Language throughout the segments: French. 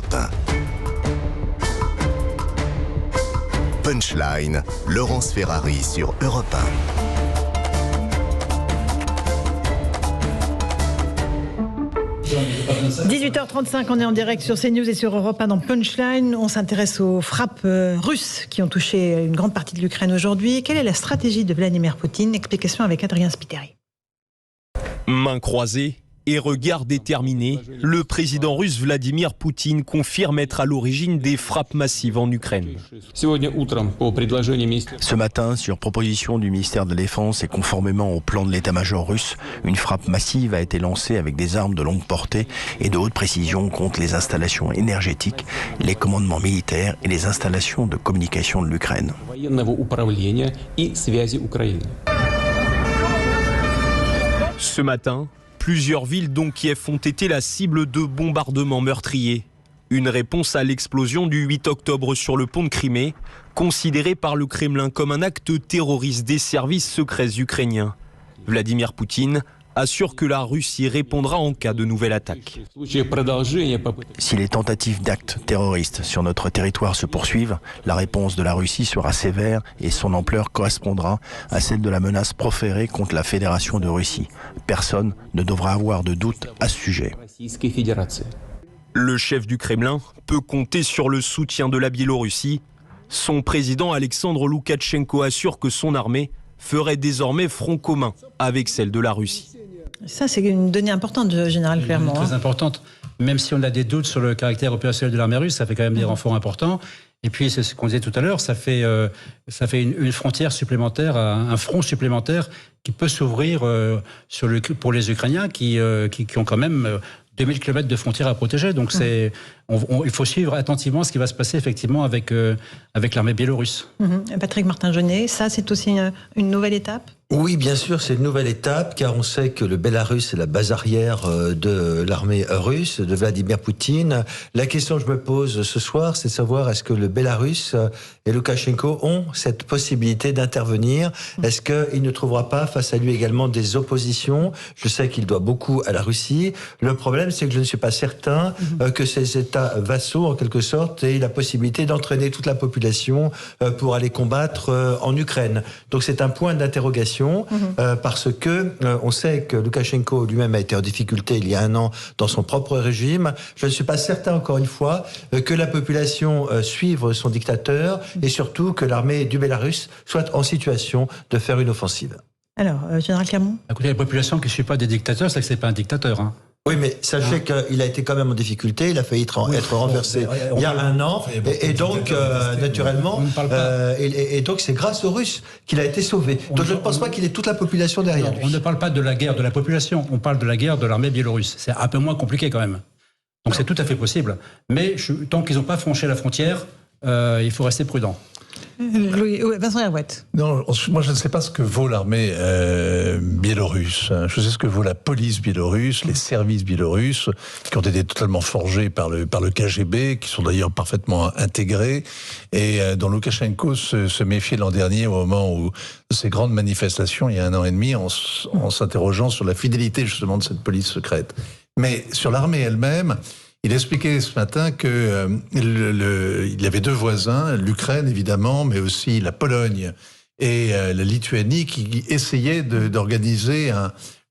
Europe 1. Punchline, Laurence Ferrari sur Europe 1. 18h35, on est en direct sur CNews et sur Europe 1 dans Punchline. On s'intéresse aux frappes russes qui ont touché une grande partie de l'Ukraine aujourd'hui. Quelle est la stratégie de Vladimir Poutine? Explication avec Adrien Spiteri. Mains croisées et regard déterminé, le président russe Vladimir Poutine confirme être à l'origine des frappes massives en Ukraine. Ce matin, sur proposition du ministère de la Défense et conformément au plan de l'état-major russe, une frappe massive a été lancée avec des armes de longue portée et de haute précision contre les installations énergétiques, les commandements militaires et les installations de communication de l'Ukraine. Ce matin, plusieurs villes dont Kiev ont été la cible de bombardements meurtriers. Une réponse à l'explosion du 8 octobre sur le pont de Crimée, considérée par le Kremlin comme un acte terroriste des services secrets ukrainiens. Vladimir Poutine assure que la Russie répondra en cas de nouvelle attaque. Si les tentatives d'actes terroristes sur notre territoire se poursuivent, la réponse de la Russie sera sévère et son ampleur correspondra à celle de la menace proférée contre la Fédération de Russie. Personne ne devra avoir de doute à ce sujet. Le chef du Kremlin peut compter sur le soutien de la Biélorussie. Son président Alexandre Loukachenko assure que son armée ferait désormais front commun avec celle de la Russie. Ça, c'est une donnée importante, général Clermont. Très importante. Même si on a des doutes sur le caractère opérationnel de l'armée russe, ça fait quand même des renforts importants. Et puis, c'est ce qu'on disait tout à l'heure, ça fait une frontière supplémentaire, un front supplémentaire qui peut s'ouvrir pour les Ukrainiens qui ont quand même 2000 km de frontières à protéger. Donc, il faut suivre attentivement ce qui va se passer effectivement avec l'armée biélorusse. Patrick Martin-Jeunet, ça, c'est aussi une nouvelle étape ? Oui, bien sûr, c'est une nouvelle étape, car on sait que le Bélarus est la base arrière de l'armée russe, de Vladimir Poutine. La question que je me pose ce soir, c'est de savoir est-ce que le Bélarus et Loukachenko ont cette possibilité d'intervenir? Est-ce qu'il ne trouvera pas face à lui également des oppositions? Je sais qu'il doit beaucoup à la Russie. Le problème, c'est que je ne suis pas certain que ces États vassaux, en quelque sorte, aient la possibilité d'entraîner toute la population pour aller combattre en Ukraine. Donc c'est un point d'interrogation. Parce que on sait que Loukachenko lui-même a été en difficulté il y a un an dans son propre régime. Je ne suis pas certain, encore une fois, que la population suive son dictateur et surtout que l'armée du Bélarus soit en situation de faire une offensive. Alors, général Clermont ? Écoutez, la population qui ne suit pas des dictateurs, c'est que ce n'est pas un dictateur. Hein. Oui, mais sachez qu'il a été quand même en difficulté, il a failli être renversé il y a un an, et donc, naturellement, et donc c'est grâce aux Russes qu'il a été sauvé. Donc je ne pense pas qu'il ait toute la population derrière lui. On ne parle pas de la guerre de la population, on parle de la guerre de l'armée biélorusse. C'est un peu moins compliqué quand même. Donc c'est tout à fait possible. Mais tant qu'ils n'ont pas franchi la frontière, il faut rester prudent. Vincent Herouette. Non, moi je ne sais pas ce que vaut l'armée biélorusse. Je sais ce que vaut la police biélorusse, les services biélorusses, qui ont été totalement forgés par le KGB, qui sont d'ailleurs parfaitement intégrés, et dont Loukachenko se méfiait l'an dernier au moment où de ces grandes manifestations, il y a 1 an et demi, en s'interrogeant sur la fidélité justement de cette police secrète. Mais sur l'armée elle-même, il expliquait ce matin que il avait 2 voisins, l'Ukraine évidemment, mais aussi la Pologne et la Lituanie, qui essayaient d'organiser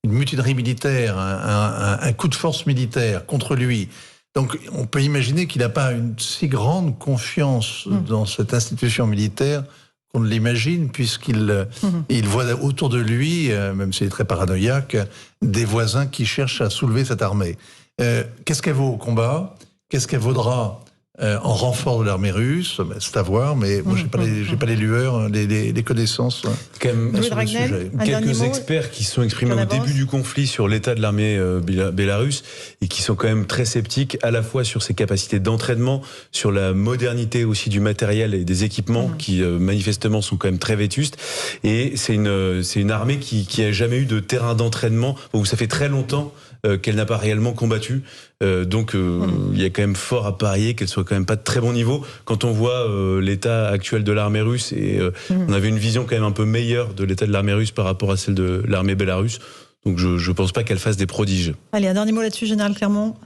une mutinerie militaire, un coup de force militaire contre lui. Donc on peut imaginer qu'il n'a pas une si grande confiance dans cette institution militaire qu'on ne l'imagine, puisqu'il voit autour de lui, même s'il est très paranoïaque, des voisins qui cherchent à soulever cette armée. Qu'est-ce qu'elle vaut au combat? Qu'est-ce qu'elle vaudra en renfort de l'armée russe? C'est à voir, mais moi j'ai pas les lueurs, les connaissances quand même sur le sujet. Quelques experts qui se sont exprimés au début du conflit sur l'état de l'armée bélarusse et qui sont quand même très sceptiques à la fois sur ses capacités d'entraînement, sur la modernité aussi du matériel et des équipements qui manifestement sont quand même très vétustes. Et c'est une armée qui a jamais eu de terrain d'entraînement où ça fait très longtemps qu'elle n'a pas réellement combattu. Donc il y a quand même fort à parier qu'elle soit quand même pas de très bon niveau. Quand on voit l'état actuel de l'armée russe, et on avait une vision quand même un peu meilleure de l'état de l'armée russe par rapport à celle de l'armée bélarusse. Donc je pense pas qu'elle fasse des prodiges. Allez, un dernier mot là-dessus, général Clermont.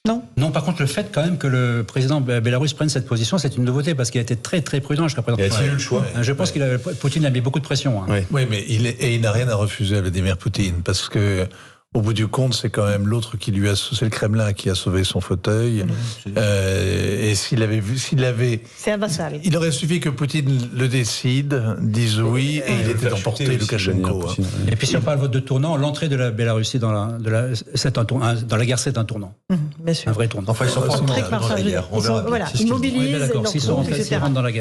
Non, par contre, le fait quand même que le président bélarusse prenne cette position, c'est une nouveauté parce qu'il a été très très prudent jusqu'à présent. Il a eu le choix. Je pense Poutine a mis beaucoup de pression. Oui, mais il n'a rien à refuser à Vladimir Poutine parce que au bout du compte, c'est quand même l'autre c'est le Kremlin qui a sauvé son fauteuil. Et s'il avait, c'est un vassal. Il aurait suffi que Poutine le décide, dise oui, et il était emporté Loukachenko. Et puis si on parle de tournant, l'entrée de la Bélarussie dans la guerre, c'est un tournant. Bien sûr. Un vrai tournant. Enfin, ils sont pas très dans la guerre. Ils mobilisent. S'ils sont rentrés dans la guerre.